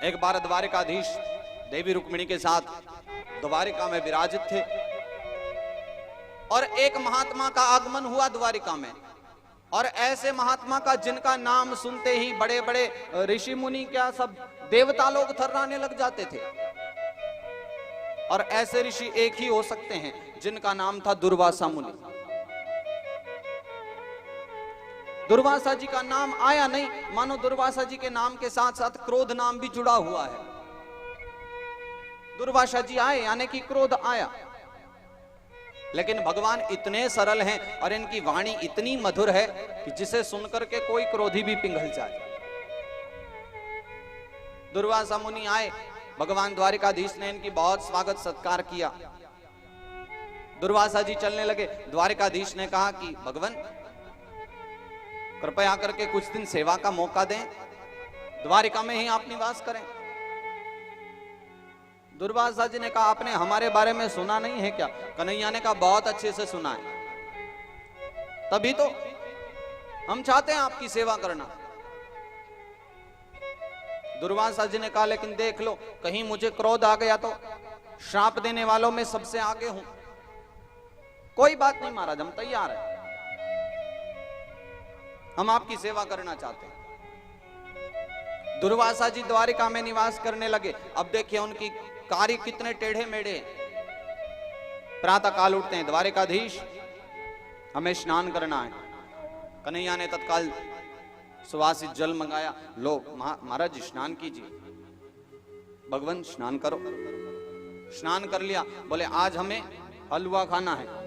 एक बार द्वारिकाधीश देवी रुक्मिणी के साथ द्वारिका में विराजित थे और एक महात्मा का आगमन हुआ द्वारिका में। और ऐसे महात्मा का जिनका नाम सुनते ही बड़े बड़े ऋषि मुनि क्या सब देवता लोग थर्राने लग जाते थे। और ऐसे ऋषि एक ही हो सकते हैं जिनका नाम था दुर्वासा मुनि। दुर्वासा जी का नाम आया नहीं, मानो दुर्वासा जी के नाम के साथ साथ क्रोध नाम भी जुड़ा हुआ है। दुर्वासा जी आए यानी कि क्रोध आया। लेकिन भगवान इतने सरल हैं और इनकी वाणी इतनी मधुर है कि जिसे सुनकर के कोई क्रोधी भी पिघल जाए। दुर्वासा मुनि आए, भगवान द्वारिकाधीश ने इनकी बहुत स्वागत सत्कार किया। दुर्वासा जी चलने लगे। द्वारिकाधीश ने कहा कि भगवान कृपया करके कुछ दिन सेवा का मौका दें, द्वारिका में ही आप निवास करें। दुर्वासा जी ने कहा आपने हमारे बारे में सुना नहीं है क्या? कन्हैया ने कहा बहुत अच्छे से सुना है, तभी तो हम चाहते हैं आपकी सेवा करना। दुर्वासा जी ने कहा लेकिन देख लो कहीं मुझे क्रोध आ गया तो श्राप देने वालों में सबसे आगे हूं। कोई बात नहीं महाराज, हम तैयार हैं, हम आपकी सेवा करना चाहते हैं। दुर्वासा जी द्वारिका में निवास करने लगे। अब देखिए उनकी कार्य कितने टेढ़े मेढ़े। प्रातः काल उठते हैं, द्वारिकाधीश हमें स्नान करना है। कन्हैया ने तत्काल सुवासित जल मंगाया। लो महाराज स्नान कीजिए। भगवान स्नान करो। स्नान कर लिया। बोले आज हमें हलवा खाना है।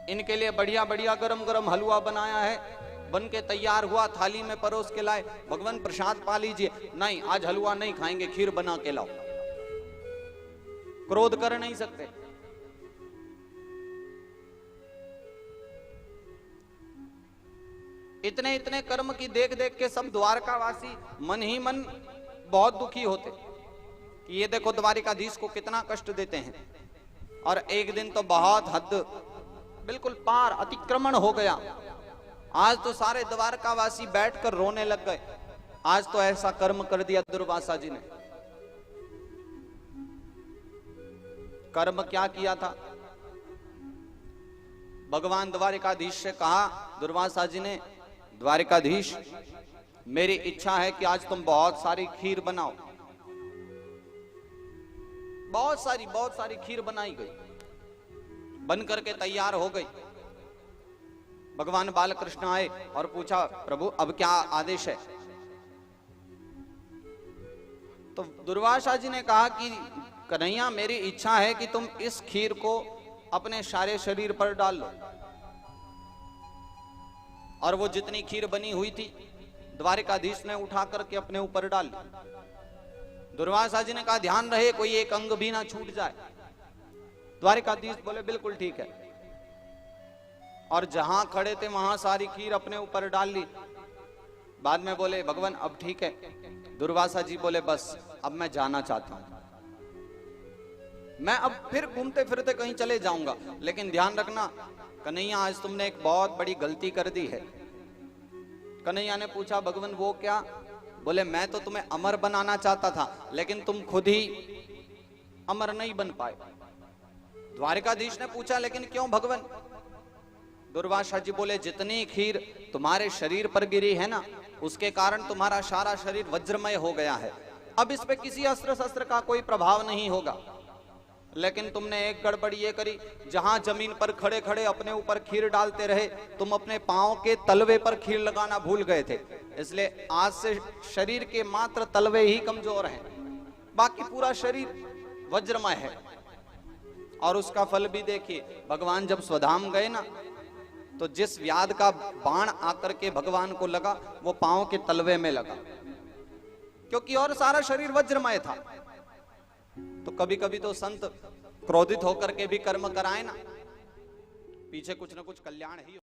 इनके लिए बढ़िया बढ़िया गरम गरम हलवा बनाया है, बन के तैयार हुआ, थाली में परोस के लाए। भगवान प्रसाद पा लीजिए। नहीं आज हलवा नहीं खाएंगे, खीर बना के लाओ। क्रोध कर नहीं सकते। इतने इतने कर्म की देख देख के सब द्वारकावासी मन ही मन बहुत दुखी होते कि ये देखो द्वारिकाधीश को कितना कष्ट देते हैं। और एक दिन तो बहुत हद बिल्कुल पार अतिक्रमण हो गया। आज तो सारे द्वारकावासी बैठकर रोने लग गए। आज तो ऐसा कर्म कर दिया दुर्वासा जी ने। कर्म क्या किया था? भगवान द्वारिकाधीश से कहा दुर्वासा जी ने, द्वारिकाधीश मेरी इच्छा है कि आज तुम बहुत सारी खीर बनाओ। बहुत सारी खीर बनाई गई, बन करके तैयार हो गई। भगवान बालकृष्ण आए और पूछा प्रभु अब क्या आदेश है? तो दुर्वासा जी ने कहा कि कन्हैया मेरी इच्छा है कि तुम इस खीर को अपने सारे शरीर पर डाल लो। और वो जितनी खीर बनी हुई थी द्वारिकाधीश ने उठा करके अपने ऊपर डाल ली। दुर्वासा जी ने कहा ध्यान रहे कोई एक अंग भी ना छूट जाए। द्वारिकाधीश बोले बिल्कुल ठीक है। और जहां खड़े थे वहां सारी खीर अपने ऊपर डाल ली। बाद में बोले भगवान अब ठीक है। दुर्वासा जी बोले बस अब मैं जाना चाहता हूं, मैं अब फिर घूमते फिरते कहीं चले जाऊंगा, लेकिन ध्यान रखना कन्हैया आज तुमने एक बहुत बड़ी गलती कर दी है। कन्हैया ने पूछा भगवान वो क्या? बोले मैं तो तुम्हें अमर बनाना चाहता था, लेकिन तुम खुद ही अमर नहीं बन पाए। द्वारिकाधीश ने पूछा लेकिन क्यों भगवान? दुर्वासा जी बोले जितनी खीर तुम्हारे शरीर पर गिरी है ना, उसके कारण तुम्हारा सारा शरीर वज्रमय हो गया है। अब इस पे किसी अस्त्र शस्त्र का कोई प्रभाव नहीं होगा। लेकिन तुमने एक गड़बड़ी ये करी, जहां जमीन पर खड़े खड़े अपने ऊपर खीर डालते रहे, तुम अपने पांव के तलवे पर खीर लगाना भूल गए थे। इसलिए आज से शरीर के मात्र तलवे ही कमजोर हैं, बाकी पूरा शरीर वज्रमय है। और उसका फल भी देखिए, भगवान जब स्वधाम गए ना, तो जिस व्याध का बाण आकर के भगवान को लगा वो पांव के तलवे में लगा, क्योंकि और सारा शरीर वज्रमय था। तो कभी कभी तो संत क्रोधित होकर के भी कर्म कराए ना, पीछे कुछ ना कुछ कल्याण ही